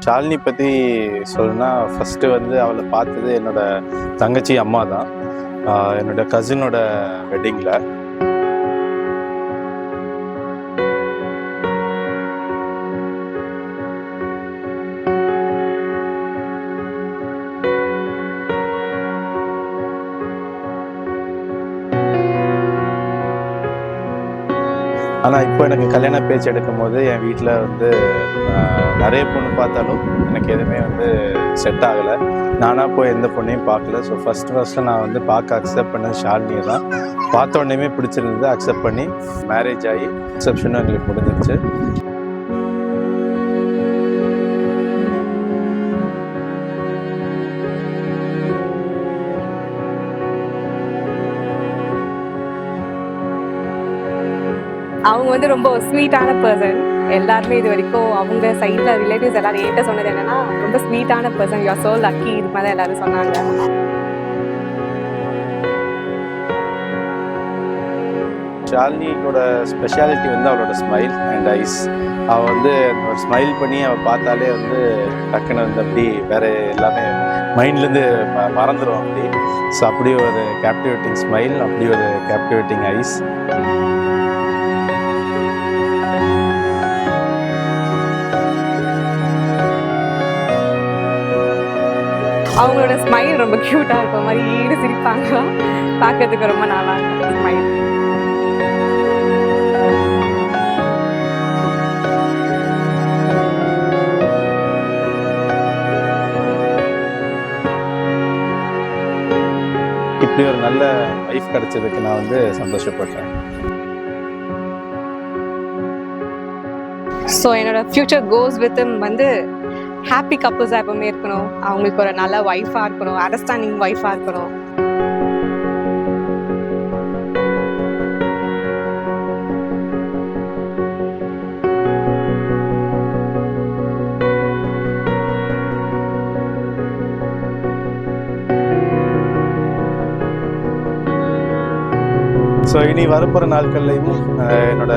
ஷாலினி பற்றி சொல்லணும்னா ஃபஸ்ட்டு வந்து அவளை பார்த்தது என்னோட தங்கச்சி அம்மா தான். என்னோட கசினோட வெட்டிங்கில். ஆனால் இப்போ எனக்கு கல்யாண பேச்சு எடுக்கும் போது என் வீட்டில் வந்து நிறைய பொண்ணு பார்த்தாலும் எனக்கு எதுவுமே வந்து செட் ஆகலை. நானாக போய் எந்த பொண்ணையும் பார்க்கல. ஸோ ஃபஸ்ட்டு நான் வந்து பார்க்க அக்செப்ட் பண்ணது ஷாலினியை தான். பார்த்த உடனேயுமே பிடிச்சிருந்தது, அக்செப்ட் பண்ணி மேரேஜ் ஆகி ரிசப்ஷனும் எங்களுக்கு முடிஞ்சிருச்சு. அவங்க வந்து ரொம்ப ஸ்வீட்டான பர்சன். எல்லாருமே இது வரைக்கும் அவங்க சைடில் ரிலேட்டிவ்ஸ் எல்லாரும் என்கிட்ட சொன்னது என்னன்னா, ரொம்ப ஸ்வீட்டான person, you are so lucky, இது மாதிரி எல்லாரும் சொன்னாங்க. ஷாலினியோட ஸ்பெஷாலிட்டி வந்து அவளோட ஸ்மைல் அண்ட் ஐஸ். அவள் வந்து ஒரு ஸ்மைல் பண்ணி அவள் பார்த்தாலே வந்து டக்குன்னு வந்து அப்படி வேறு எல்லாமே மைண்ட்லேருந்து மறந்துடும் அப்படி. ஸோ அப்படி ஒரு கேப்டிவேட்டிங் ஸ்மைல், அப்படி ஒரு கேப்டிவேட்டிங் ஐஸ். அவங்களோட ஸ்மைல் ரொம்ப க்யூட்டாக இருக்கும், மாதிரி ஈடு சிரிப்பாங்க, பார்க்கறதுக்கு ரொம்ப நல்லா இருக்கும் ஸ்மைல். இப்படி ஒரு நல்ல லைஃப் கிடைச்சதுக்கு நான் வந்து சந்தோஷப்படுறேன். ஸோ என்னோட ஃப்யூச்சர் கோஸ் வித் வந்து ஹாப்பி கப்புள்ஸாக எப்பவுமே இருக்கணும், அவங்களுக்கு ஒரு நல்ல ஒய்ஃபாக இருக்கணும், அண்டர்ஸ்டாண்டிங் ஒய்ஃபாக இருக்கணும். ஸோ இனி வரப்போகிற நாட்கள்லையும் என்னோட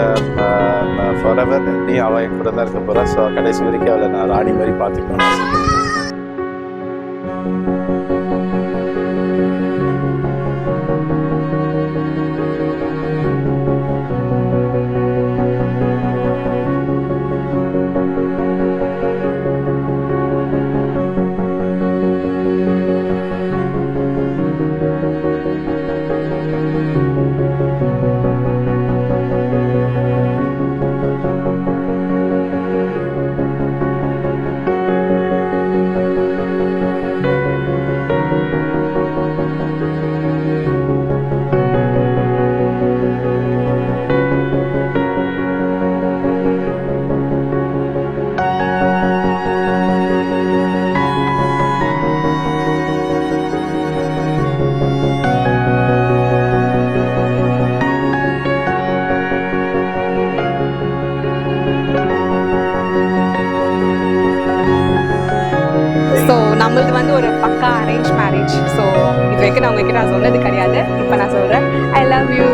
ஃபாரெவர் நீ அவள் என் கூட தான் இருக்க போகிறா. ஸோ கடைசி வரைக்கும் அவளை நான் ராணி மாதிரி பார்த்துக்கணும். ஸோ நம்மளுக்கு வந்து ஒரு பக்கா அரேஞ்ச் மேரேஜ். ஸோ இது வரைக்கும் நான் உங்ககிட்ட நான் சொன்னது கிடையாது, இப்போ நான் சொல்கிறேன், ஐ லவ் யூ.